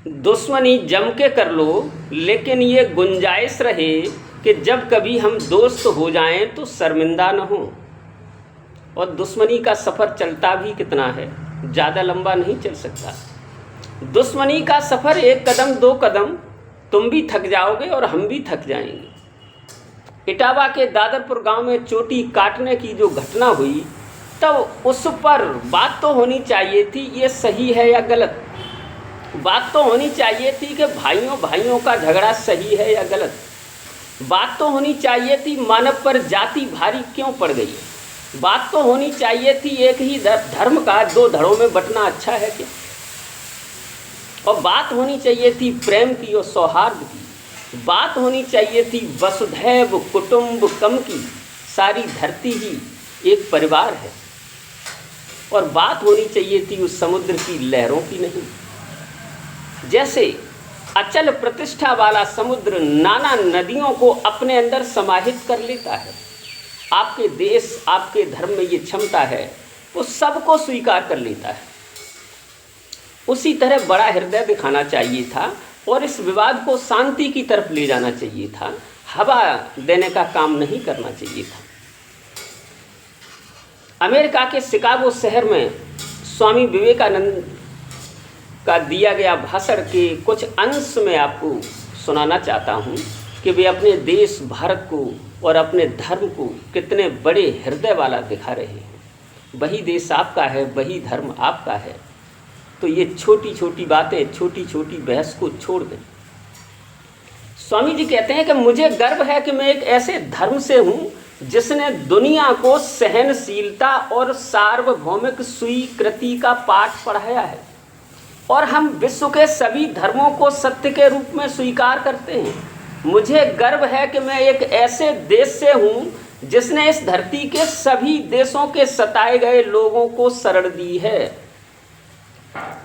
दुश्मनी जम के कर लो, लेकिन ये गुंजाइश रहे कि जब कभी हम दोस्त हो जाएं तो शर्मिंदा न हो। और दुश्मनी का सफ़र चलता भी कितना है, ज़्यादा लंबा नहीं चल सकता। दुश्मनी का सफ़र 1 कदम 2 कदम, तुम भी थक जाओगे और हम भी थक जाएंगे। इटावा के दादरपुर गांव में चोटी काटने की जो घटना हुई, तब उस पर बात तो होनी चाहिए थी, ये सही है या गलत। बात तो होनी चाहिए थी कि भाइयों भाइयों का झगड़ा सही है या गलत। बात तो होनी चाहिए थी मानव पर जाति भारी क्यों पड़ गई। बात तो होनी चाहिए थी एक ही धर्म का 2 धड़ों में बंटना अच्छा है क्या। और बात होनी चाहिए थी प्रेम की और सौहार्द की। बात होनी चाहिए थी वसुधैव कुटुंबकम की, सारी धरती ही एक परिवार है। और बात होनी चाहिए थी उस समुद्र की लहरों की नहीं। जैसे अचल प्रतिष्ठा वाला समुद्र नाना नदियों को अपने अंदर समाहित कर लेता है, आपके देश आपके धर्म में ये क्षमता है, वो सबको स्वीकार कर लेता है। उसी तरह बड़ा हृदय दिखाना चाहिए था और इस विवाद को शांति की तरफ ले जाना चाहिए था, हवा देने का काम नहीं करना चाहिए था। अमेरिका के शिकागो शहर में स्वामी विवेकानंद का दिया गया भाषण के कुछ अंश में आपको सुनाना चाहता हूँ कि वे अपने देश भारत को और अपने धर्म को कितने बड़े हृदय वाला दिखा रहे हैं। वही देश आपका है, वही धर्म आपका है, तो ये छोटी छोटी बातें, छोटी छोटी बहस को छोड़ दें। स्वामी जी कहते हैं कि मुझे गर्व है कि मैं एक ऐसे धर्म से हूँ जिसने दुनिया को सहनशीलता और सार्वभौमिक स्वीकृति का पाठ पढ़ाया है, और हम विश्व के सभी धर्मों को सत्य के रूप में स्वीकार करते हैं। मुझे गर्व है कि मैं एक ऐसे देश से हूँ जिसने इस धरती के सभी देशों के सताए गए लोगों को शरण दी है।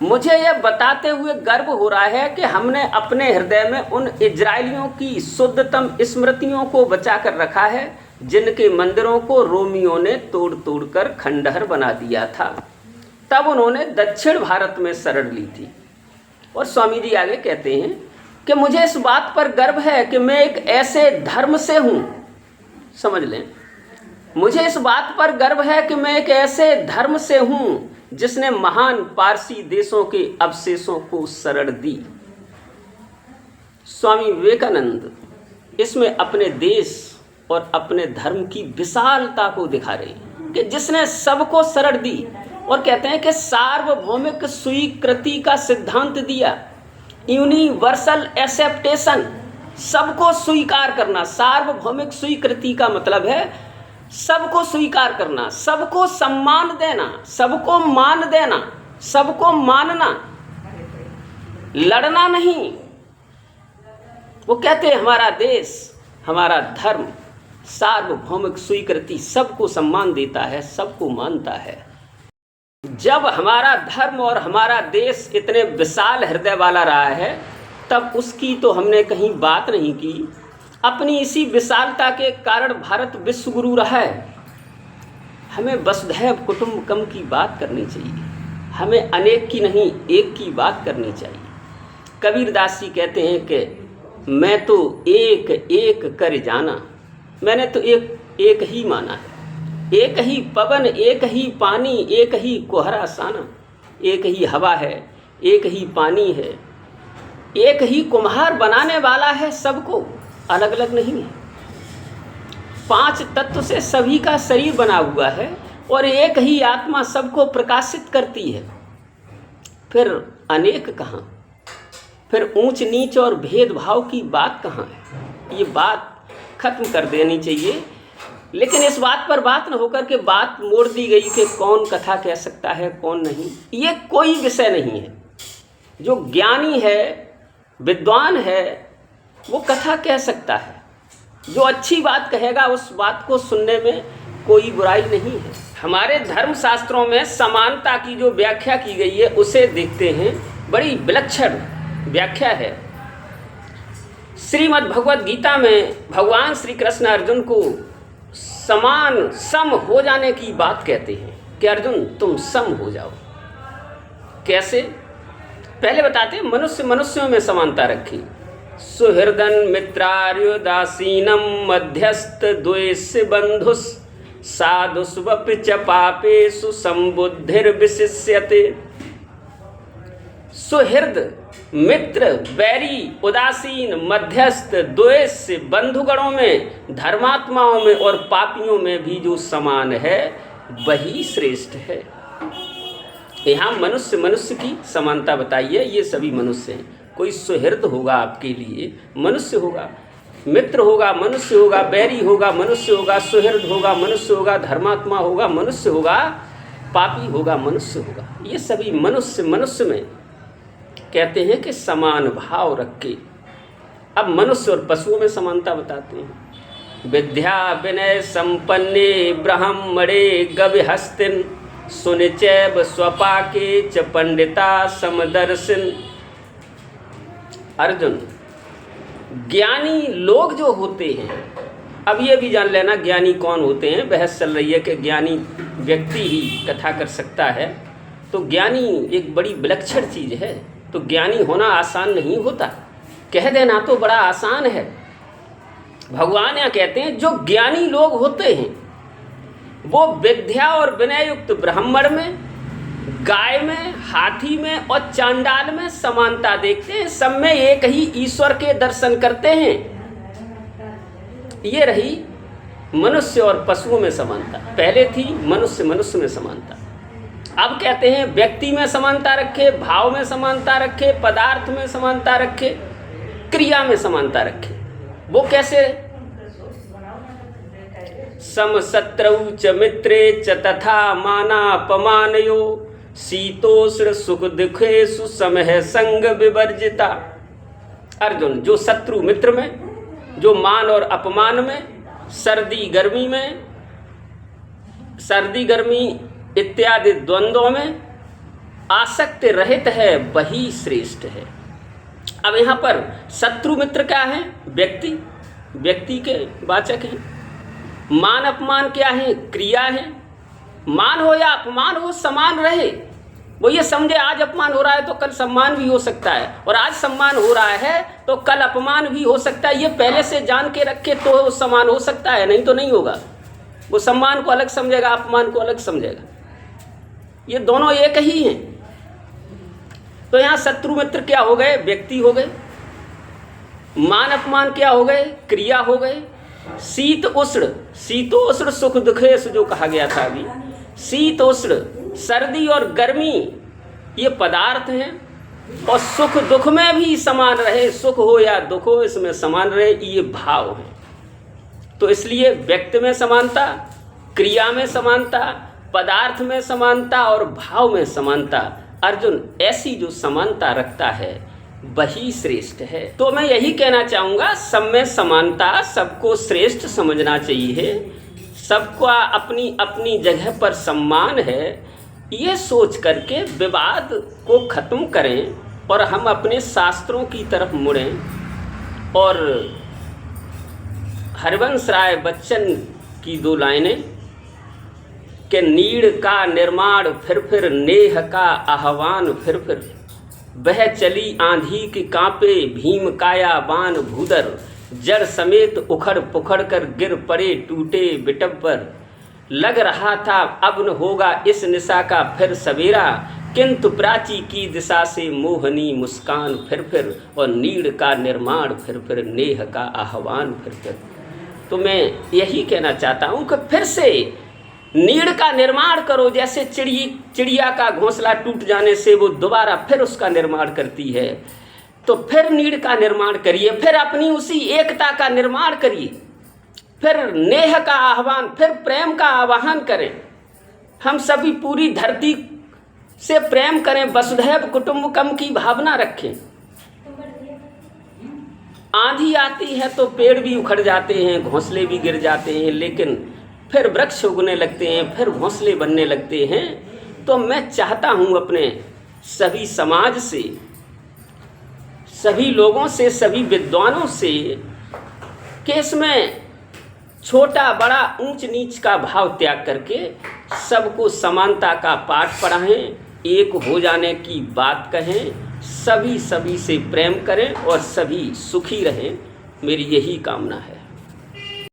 मुझे यह बताते हुए गर्व हो रहा है कि हमने अपने हृदय में उन इजरायलियों की शुद्धतम स्मृतियों को बचा कर रखा है जिनके मंदिरों को रोमियों ने तोड़ तोड़ कर खंडहर बना दिया था। तब उन्होंने दक्षिण भारत में शरण ली थी। और स्वामी जी आगे कहते हैं कि मुझे इस बात पर गर्व है कि मैं एक ऐसे धर्म से हूँ, समझ लें, मुझे इस बात पर गर्व है कि मैं एक ऐसे धर्म से हूँ जिसने महान पारसी देशों के अवशेषों को शरण दी। स्वामी विवेकानंद इसमें अपने देश और अपने धर्म की विशालता को दिखा रहे हैं कि जिसने सबको शरण दी, और कहते हैं कि सार्वभौमिक स्वीकृति का सिद्धांत दिया, यूनिवर्सल एक्सेप्टेशन, सबको स्वीकार करना। सार्वभौमिक स्वीकृति का मतलब है सबको स्वीकार करना, सबको सम्मान देना, सबको मान देना, सबको मानना, लड़ना नहीं। वो कहते हैं हमारा देश, हमारा धर्म सार्वभौमिक स्वीकृति, सबको सम्मान देता है, सबको मानता है। जब हमारा धर्म और हमारा देश इतने विशाल हृदय वाला रहा है, तब उसकी तो हमने कहीं बात नहीं की। अपनी इसी विशालता के कारण भारत विश्व गुरु रहा है। हमें वसुधैव कुटुंबकम की बात करनी चाहिए, हमें अनेक की नहीं एक की बात करनी चाहिए। कबीरदास जी कहते हैं कि मैं तो एक एक कर जाना, मैंने तो एक एक ही माना है। एक ही पवन, एक ही पानी, एक ही कोहरा साना, एक ही हवा है, एक ही पानी है, एक ही कुम्हार बनाने वाला है, सबको अलग अलग नहीं है। 5 तत्व से सभी का शरीर बना हुआ है और एक ही आत्मा सबको प्रकाशित करती है। फिर अनेक कहाँ, फिर ऊंच नीच और भेदभाव की बात कहाँ है। ये बात खत्म कर देनी चाहिए। लेकिन इस बात पर बात न होकर के बात मोड़ दी गई कि कौन कथा कह सकता है कौन नहीं। ये कोई विषय नहीं है। जो ज्ञानी है, विद्वान है, वो कथा कह सकता है। जो अच्छी बात कहेगा उस बात को सुनने में कोई बुराई नहीं है। हमारे धर्म शास्त्रों में समानता की जो व्याख्या की गई है उसे देखते हैं, बड़ी विलक्षण व्याख्या है। श्रीमद् भगवद गीता में भगवान श्री कृष्ण अर्जुन को समान सम हो जाने की बात कहते हैं कि अर्जुन तुम सम हो जाओ। कैसे? पहले बताते हैं मनुष्य मनुष्यों में समानता रखे। सुहृदन मित्रार्युदासीनम मध्यस्थ द्वेष्य बंधुस साधुस्वपि च पापेषु संबुद्धिर्विशिष्यते। सुहृद, मित्र, बैरी, उदासीन, मध्यस्थ, द्वेष्य, बंधुगणों में, धर्मात्माओं में और पापियों में भी जो समान है वही श्रेष्ठ है। यहाँ मनुष्य मनुष्य की समानता बताइए। ये सभी मनुष्य हैं। कोई सुहृद होगा आपके लिए, मनुष्य होगा, मित्र होगा, मनुष्य होगा, बैरी होगा, मनुष्य होगा, सुहृद होगा, मनुष्य होगा, धर्मात्मा होगा, मनुष्य होगा, पापी होगा, मनुष्य होगा। ये सभी मनुष्य मनुष्य में कहते हैं कि समान भाव रखे। अब मनुष्य और पशुओं में समानता बताते हैं। विद्या विनय संपन्ने ब्रह्मणे गविहस्तिन सुनिचैव स्वपाके च पंडिता समदर्शिन। अर्जुन, ज्ञानी लोग जो होते हैं, अब ये भी जान लेना ज्ञानी कौन होते हैं। बहस चल रही है कि ज्ञानी व्यक्ति ही कथा कर सकता है, तो ज्ञानी एक बड़ी विलक्षण चीज़ है। तो ज्ञानी होना आसान नहीं होता, कह देना तो बड़ा आसान है। भगवान यहाँ कहते हैं जो ज्ञानी लोग होते हैं वो विद्या और विनय युक्त ब्राह्मण में, गाय में, हाथी में और चांडाल में समानता देखते हैं। सब में एक ही ईश्वर के दर्शन करते हैं। ये रही मनुष्य और पशुओं में समानता। पहले थी मनुष्य मनुष्य में समानता। अब कहते हैं व्यक्ति में समानता रखे, भाव में समानता रखे, पदार्थ में समानता रखे, क्रिया में समानता रखे। वो कैसे? समशत्रौ च मित्रे च तथा मानापमानयो शीतोष्ण सुख दुखेषु समः संग विवर्जिता। अर्जुन, जो शत्रु मित्र में, जो मान और अपमान में, सर्दी गर्मी इत्यादि द्वंद्वों में आसक्त रहित है, वही श्रेष्ठ है। अब यहाँ पर शत्रु मित्र क्या है? व्यक्ति, व्यक्ति के वाचक हैं। मान अपमान क्या है? क्रिया है। मान हो या अपमान हो समान रहे। वो ये समझे आज अपमान हो रहा है तो कल सम्मान भी हो सकता है, और आज सम्मान हो रहा है तो कल अपमान भी हो सकता है। ये पहले से जान के रखे तो सम्मान हो सकता है, नहीं तो नहीं होगा। वो सम्मान को अलग समझेगा, अपमान को अलग समझेगा। ये दोनों एक ही हैं। तो यहाँ शत्रु मित्र क्या हो गए? व्यक्ति हो गए। मान अपमान क्या हो गए? क्रिया हो गए। शीत उष्ण, शीतोष्ण सुख दुखेश जो कहा गया था अभी, शीत उष्ण, सर्दी और गर्मी ये पदार्थ हैं। और सुख दुख में भी समान रहे, सुख हो या दुख हो इसमें समान रहे, ये भाव है। तो इसलिए व्यक्ति में समानता, क्रिया में समानता, पदार्थ में समानता और भाव में समानता। अर्जुन, ऐसी जो समानता रखता है वही श्रेष्ठ है। तो मैं यही कहना चाहूँगा, सब में समानता, सबको श्रेष्ठ समझना चाहिए, सबको अपनी अपनी जगह पर सम्मान है। ये सोच करके विवाद को ख़त्म करें और हम अपने शास्त्रों की तरफ मुड़ें। और हरिवंश राय बच्चन की दो लाइनें कि नीड़ का निर्माण फिर नेह का आह्वान फिर वह चली आंधी की कांपे भीम काया बान भूदर जड़ समेत उखड़ पुखड़ कर गिर पड़े टूटे बिटब पर। लग रहा था अब न होगा इस निशा का फिर सवेरा, किंतु प्राची की दिशा से मोहनी मुस्कान फिर और नीड़ का निर्माण फिर नेह का आह्वान फिर। तो मैं यही कहना चाहता हूँ कि फिर से नीड़ का निर्माण करो। जैसे चिड़िया का घोंसला टूट जाने से वो दोबारा फिर उसका निर्माण करती है, तो फिर नीड़ का निर्माण करिए, फिर अपनी उसी एकता का निर्माण करिए, फिर नेह का आह्वान, फिर प्रेम का आह्वान करें। हम सभी पूरी धरती से प्रेम करें, वसुधैव कुटुंबकम की भावना रखें। आंधी आती है तो पेड़ भी उखड़ जाते हैं, घोंसले भी गिर जाते हैं, लेकिन फिर वृक्ष उगने लगते हैं, फिर घोंसले बनने लगते हैं। तो मैं चाहता हूँ अपने सभी समाज से, सभी लोगों से, सभी विद्वानों से कि इसमें छोटा बड़ा ऊंच नीच का भाव त्याग करके सबको समानता का पाठ पढ़ाएं, एक हो जाने की बात कहें सभी सभी से प्रेम करें और सभी सुखी रहें, मेरी यही कामना है।